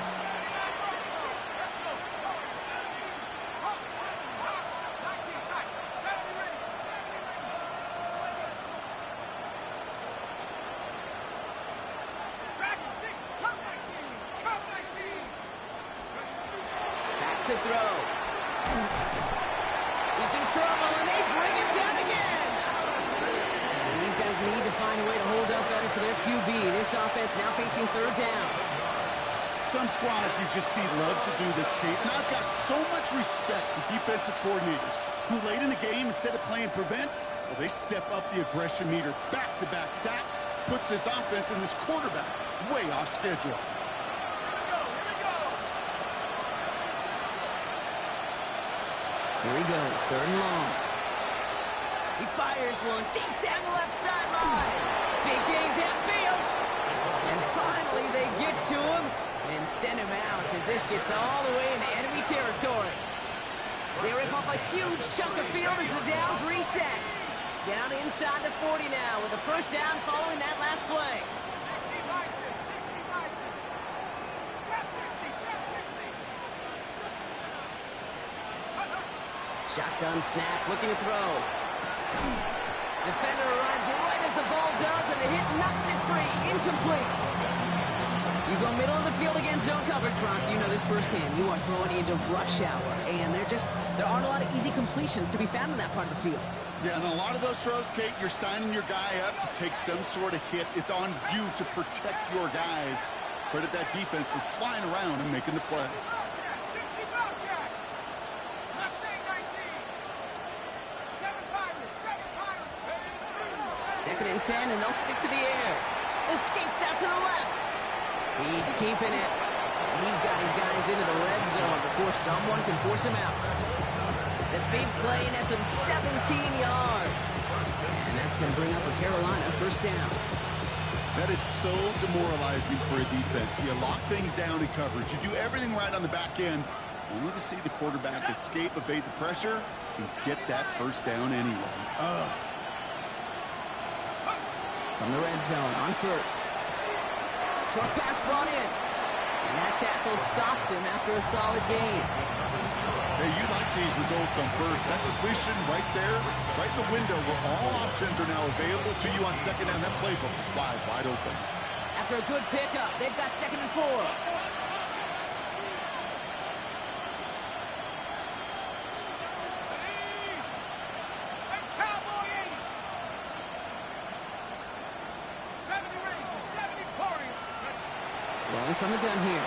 To throw. He's in trouble, and they bring him down again. And these guys need to find a way to hold up better for their QB. This offense now facing 3rd down. Some squads you just see love to do this, Kate, and I've got so much respect for defensive coordinators who late in the game, instead of playing prevent, well, they step up the aggression meter. Back-to-back sacks puts this offense and this quarterback way off schedule. Here he goes, 3rd and long. He fires one deep down the left sideline. Big gain downfield. And finally they get to him. And send him out as this gets all the way into enemy territory. They rip off a huge chunk of field as the downs reset. Down inside the 40 now with a first down following that last play. 60 bison, 60 bison. Trap 60, trap 60. Shotgun snap, looking to throw. Defender arrives right as the ball does, and the hit knocks it free. Incomplete. You go middle of the field against zone coverage, Brock. You know this firsthand. You are throwing into rush hour, and there aren't a lot of easy completions to be found in that part of the field. Yeah, and a lot of those throws, Kate, you're signing your guy up to take some sort of hit. It's on you to protect your guys. Credit that defense for flying around and making the play. 60 Bobcat. Mustang 19. 7 Pirates, 7 Pirates. Second and 10, and they'll stick to the air. Escapes out to the left. He's keeping it. He's got his guys into the red zone before someone can force him out. The big play nets him 17 yards. And that's going to bring up a Carolina first down. That is so demoralizing for a defense. You lock things down in coverage. You do everything right on the back end, only to see the quarterback escape, evade the pressure, and get that first down anyway. From the red zone on first. Short pass brought in. And that tackle stops him after a solid gain. Hey, you like these results on first. That completion right there, right in the window where all options are now available to you on second down. That playbook wide open. After a good pickup, they've got 2nd and 4. Rolling from the gun here.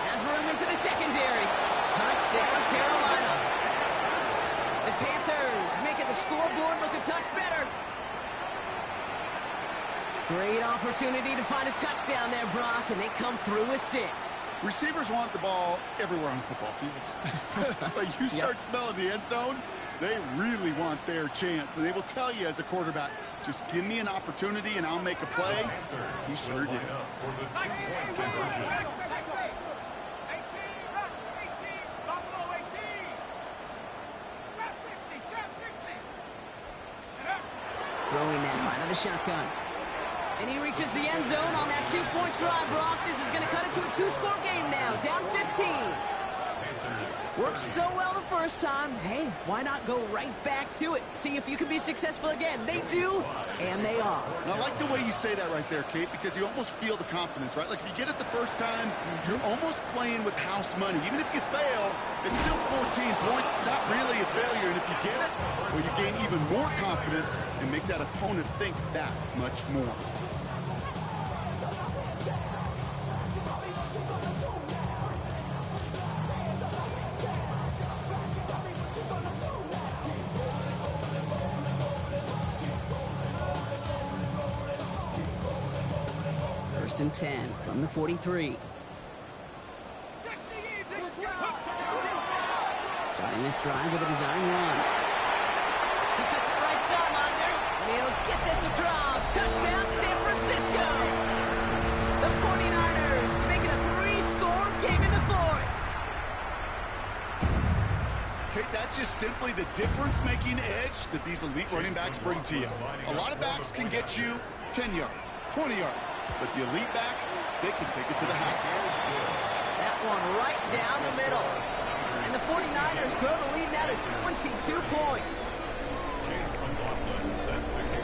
Has room into the secondary. Touchdown, Carolina. The Panthers making the scoreboard look a touch better. Great opportunity to find a touchdown there, Brock, and they come through with 6. Receivers want the ball everywhere on the football field. But you start smelling the end zone, they really want their chance. And they will tell you as a quarterback, just give me an opportunity and I'll make a play. He sure did. For the 2-point conversion. 18, Buffalo 18. Trap 60, trap 60. Throwing now out of the shotgun. And he reaches the end zone on that 2-point try, Brock. This is going to cut it to a 2-score game now, down 15. Worked so well the first time. Hey, why not go right back to it? See if you can be successful again. They do, and they are. And I like the way you say that right there, Kate, because you almost feel the confidence, right? Like if you get it the first time, you're almost playing with house money. Even if you fail, it's still 14 points. It's not really a failure. And if you get it, well, you gain even more confidence and make that opponent think that much more. First and 10 from the 43. Starting this drive with a design run. He cuts it right sideline there, and he'll get this across. Touchdown, San Francisco. The 49ers making a 3-score game in the 4th. Kate, that's just simply the difference-making edge that these elite running backs bring to you. A lot of backs can get you 10 yards, 20 yards, but the elite backs, they can take it to the house. That one right down the middle. And the 49ers grow the lead now to 22 points.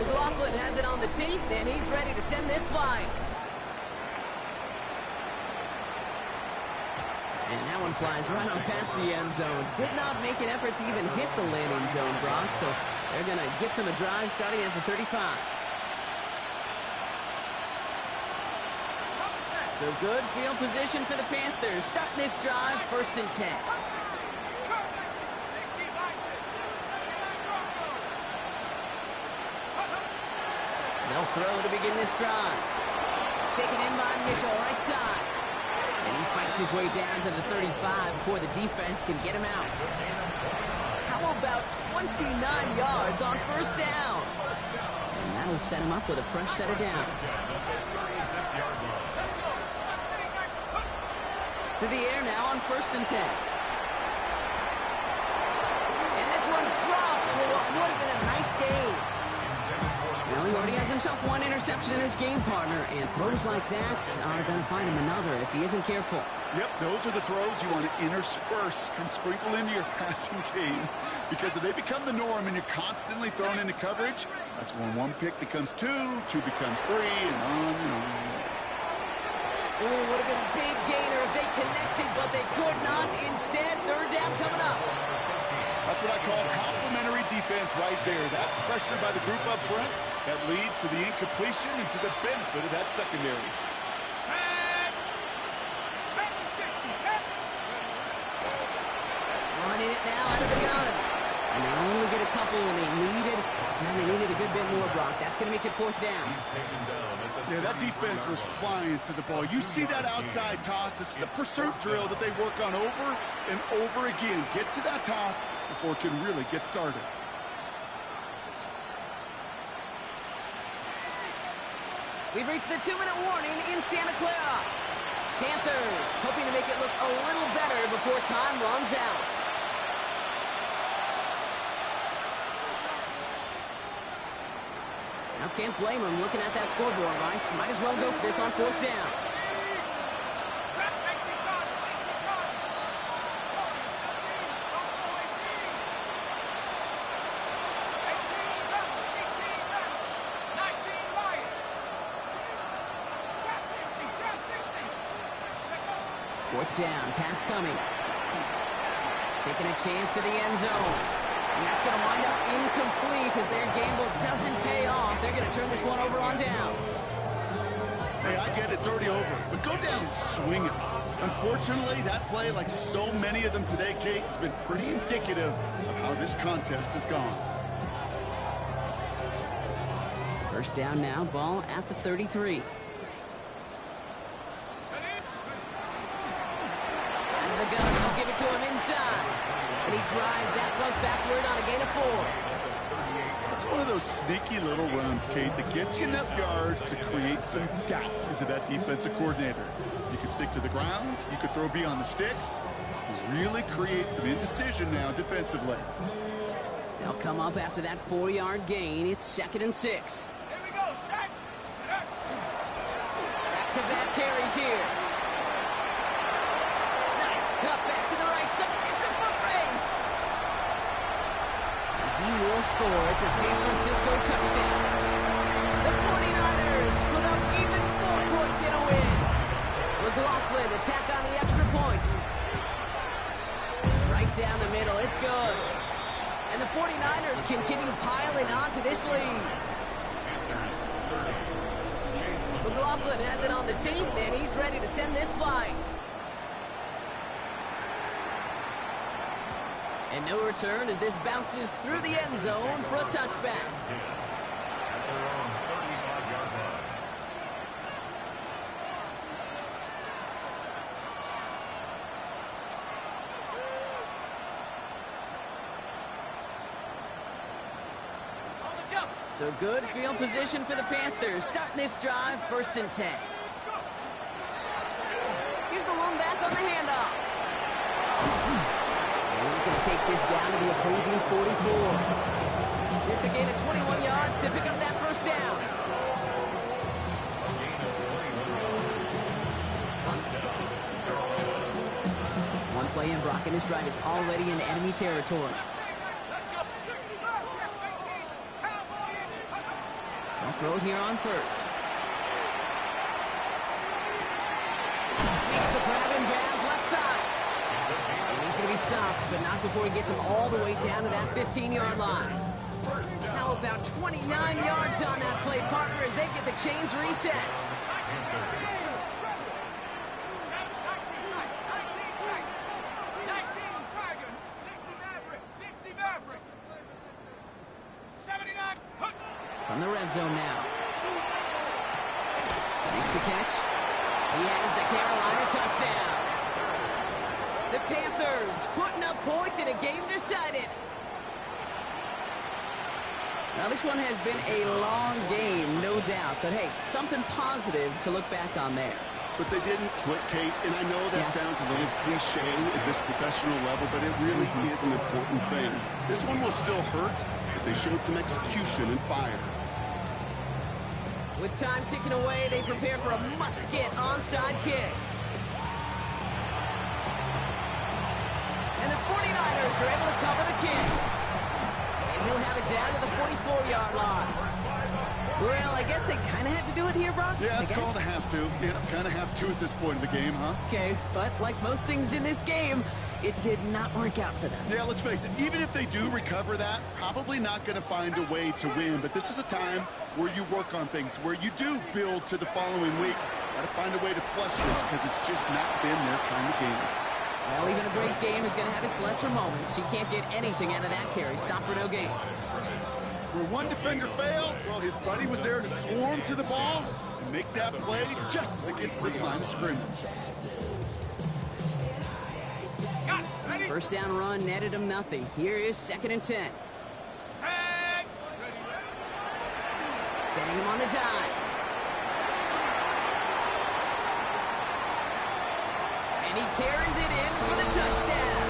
McLaughlin has it on the tee, and he's ready to send this flying. And that one flies right on past the end zone. Did not make an effort to even hit the landing zone, Brock, so they're going to gift him a drive starting at the 35. So good field position for the Panthers. Starting this drive, first and 10. They'll throw to begin this drive. Taken in by Mitchell, right side. And he fights his way down to the 35 before the defense can get him out. How about 29 yards on first down? And that'll set him up with a fresh set of downs. Through the air now on 1st and 10. And this one's dropped for what would have been a nice gain. Well, he already has himself one interception in his game, partner, and throws like that are going to find him another if he isn't careful. Yep, those are the throws you want to intersperse and sprinkle into your passing game, because if they become the norm and you're constantly thrown into coverage, that's when one pick becomes two becomes three, and on and on. Ooh, would have been a big gainer if they connected, but they could not. Instead, 3rd down coming up. That's what I call complementary defense right there. That pressure by the group up front, that leads to the incompletion and to the benefit of that secondary. Running it now out of the gun. And they only get a couple when they needed, and they needed a good bit more, Brock. That's going to make it 4th down. Yeah, that defense was flying to the ball. You see that outside toss. This is a pursuit drill that they work on over and over again. Get to that toss before it can really get started. We've reached the 2-minute warning in Santa Clara. Panthers hoping to make it look a little better before time runs out. Now can't blame him looking at that scoreboard, right? Might as well go for this on 4th down. Fourth down, pass coming. Taking a chance to the end zone. And that's going to wind up incomplete as their gamble doesn't pay off. They're going to turn this one over on downs. Hey, I get it, it's already over, but go down swinging. Unfortunately, that play, like so many of them today, Kate, has been pretty indicative of how this contest has gone. 1st down now, ball at the 33. The gun will give it to him inside. And he drives that front backward on a gain of 4. It's one of those sneaky little runs, Kate, that gets you enough yards to create some doubt into that defensive coordinator. You can stick to the ground, you could throw beyond the sticks, really create some indecision now defensively. They'll come up after that 4-yard gain. It's 2nd and 6. Here we go, set. Back-to-back carries here. Cut back to the right side. It's a foot race. He will score. It's a San Francisco touchdown. The 49ers put up even more points in a win. McLaughlin attack on the extra point. Right down the middle. It's good. And the 49ers continue piling onto this lead. McLaughlin has it on the team, and he's ready to send this flying. And no return as this bounces through the end zone for a touchback. So good field position for the Panthers. Starting this drive, 1st and 10. Here's the one back on the handoff. He's going to take this down to the opposing 44. It's a gain of 21 yards to pick up that 1st down. One play in, Brock, and his drive is already in enemy territory. They'll throw it here on 1st. Makes the grab in bounds left side. He's going to be stopped, but not before he gets him all the way down to that 15-yard line. Now about 29 yards on that play, partner, as they get the chains reset. From the red zone now. Makes the catch. He has the Carolina touchdown. The Panthers putting up points in a game decided. Now, this one has been a long game, no doubt. But, hey, something positive to look back on there. but they didn't quit, Kate. And I know that sounds a little cliche at this professional level, but it really is an important thing. This one will still hurt, but they showed some execution and fire. With time ticking away, they prepare for a must-get onside kick. And the 49ers are able to cover the kick. And he'll have it down to the 44-yard line. Well, I guess they kind of had to do it here, Brock. Yeah, it's called a have to. Yeah, kind of have to at this point in the game, huh? Okay, but like most things in this game, it did not work out for them. Yeah, let's face it. Even if they do recover that, probably not going to find a way to win. But this is a time where you work on things, where you do build to the following week. Got to find a way to flush this because it's just not been their kind of game. Well, even a great game is going to have its lesser moments. You can't get anything out of that carry. Stop for no gain. Where one defender failed, well, his buddy was there to swarm to the ball and make that play just as it gets to the line of scrimmage. First down run netted him nothing. Here is 2nd and 10. Setting him on the dive. And he carries it in for the touchdown.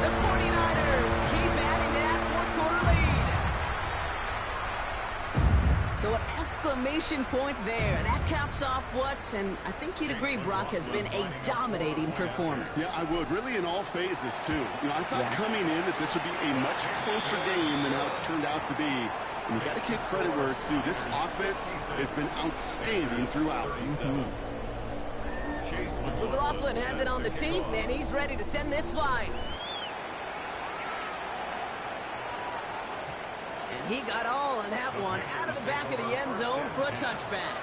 The 49ers keep adding to that fourth-quarter lead. So an exclamation point there. That caps off what, and I think you'd agree, Brock, has been a dominating performance. Yeah, I would. Really in all phases, too. You know, I thought coming in that this would be a much closer game than how it's turned out to be. And you got to give credit where it's due. This offense has been outstanding throughout. McLaughlin has it on the tee, and he's ready to send this flying. And he got all of that one out of the back of the end zone for a touchback.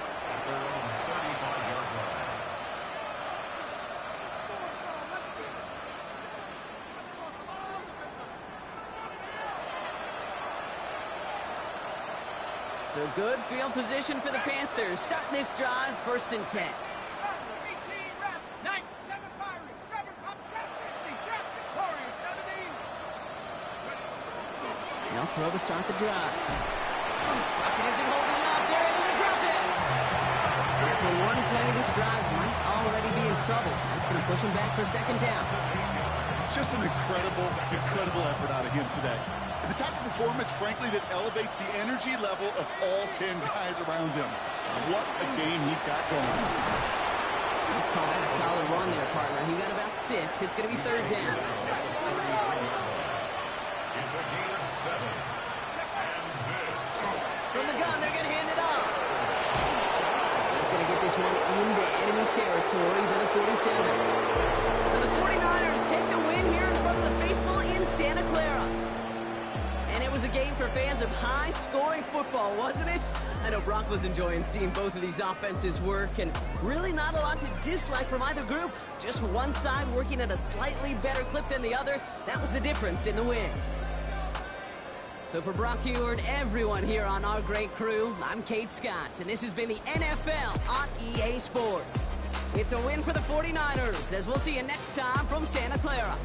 So good field position for the Panthers. Starting this drive, 1st and 10. They'll throw to start the drive. Rocket isn't holding up. They're able to drop it. And after one play, this drive might already be in trouble. That's going to push him back for 2nd down. Just an incredible effort out of him today. The type of performance, frankly, that elevates the energy level of all 10 guys around him. What a game he's got going. Let's call that a solid run there, partner. He got about 6. It's going to be 3rd down. It's a gain of 7. And this. From the gun, they're going to hand it off. He's going to get this one into enemy territory to the 47. So the 49ers take the win here in front of the faithful in Santa Clara. And it was a game for fans of high-scoring football, wasn't it? I know Brock was enjoying seeing both of these offenses work, and really not a lot to dislike from either group. Just one side working at a slightly better clip than the other. That was the difference in the win. So for Brock Heward, everyone here on our great crew, I'm Kate Scott, and this has been the NFL on EA Sports. It's a win for the 49ers, as we'll see you next time from Santa Clara.